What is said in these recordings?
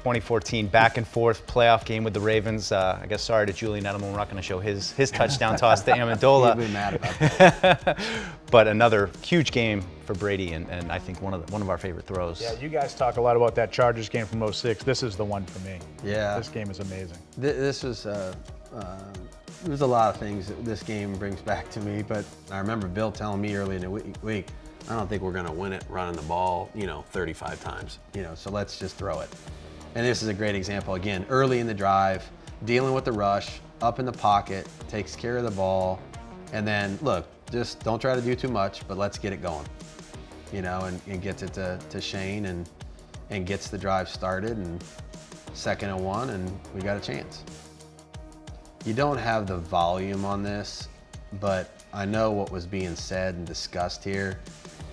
2014 back and forth playoff game with the Ravens. I guess sorry to Julian Edelman, we're not going to show his touchdown toss to Amendola. He'll be mad about that. But another huge game for Brady, and I think one of our favorite throws. Yeah, you guys talk a lot about that Chargers game from '06. This is the one for me. Yeah. This game is amazing. This was, there's a lot of things that this game brings back to me, but I remember Bill telling me early in the week, I don't think we're going to win it running the ball, 35 times, so let's just throw it. And this is a great example. Again, early in the drive, dealing with the rush, up in the pocket, takes care of the ball, and then, look, just don't try to do too much, but let's get it going, and gets it to Shane and gets the drive started, and 2nd and 1, and we got a chance. You don't have the volume on this, but I know what was being said and discussed here,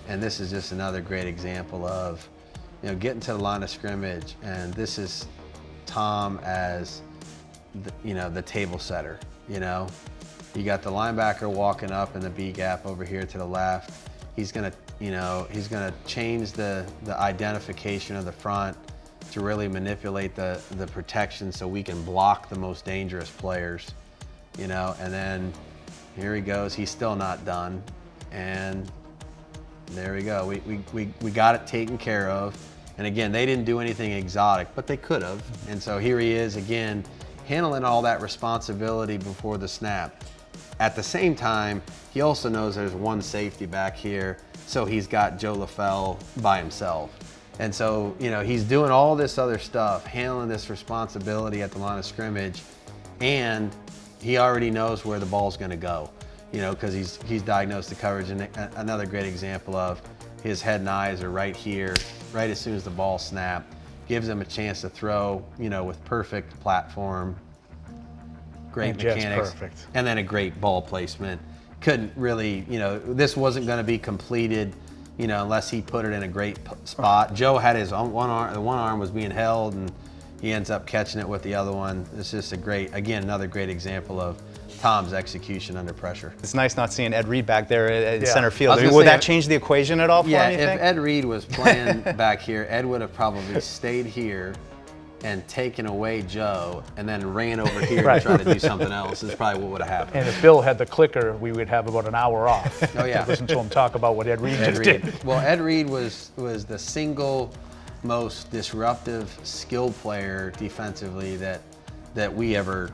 and this is just another great example of, getting to the line of scrimmage, and this is Tom as, the table setter, You got the linebacker walking up in the B gap over here to the left. He's gonna change the identification of the front to really manipulate the protection so we can block the most dangerous players, and then here he goes. He's still not done, and there we go. We got it taken care of, and again, they didn't do anything exotic, but they could have, and so here he is again, handling all that responsibility before the snap. At the same time, he also knows there's one safety back here, so he's got Joe LaFell by himself. And so, he's doing all this other stuff, handling this responsibility at the line of scrimmage, and he already knows where the ball's gonna go, because he's diagnosed the coverage. And another great example of his head and eyes are right here, right as soon as the ball snapped, gives him a chance to throw, with perfect platform, great mechanics, perfect. And then a great ball placement. Couldn't really, this wasn't gonna be completed, unless he put it in a great spot. Joe had his one arm was being held, and he ends up catching it with the other one. It's just another great example of Tom's execution under pressure. It's nice not seeing Ed Reed back there in Yeah. center field. Would that change the equation at all for him, you think? If Ed Reed was playing back here, Ed would have probably stayed here and taken away Joe and then ran over here to try to do something else. Is probably what would have happened. And if Bill had the clicker, we would have about an hour off. Oh, yeah. To listen to him talk about what Ed Reed just did. Well, Ed Reed was the single most disruptive, skilled player defensively that we ever,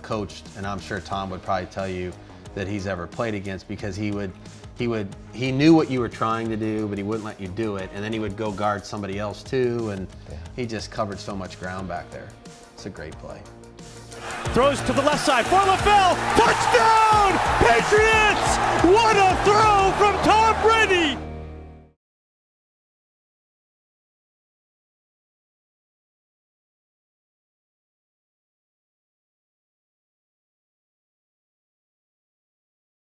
coached, and I'm sure Tom would probably tell you that he's ever played against, because he knew what you were trying to do, but he wouldn't let you do it, and then he would go guard somebody else too, and he just covered so much ground back there. It's a great play. Throws to the left side for LaFell. Touchdown, Patriots! What a throw from Tom Brady!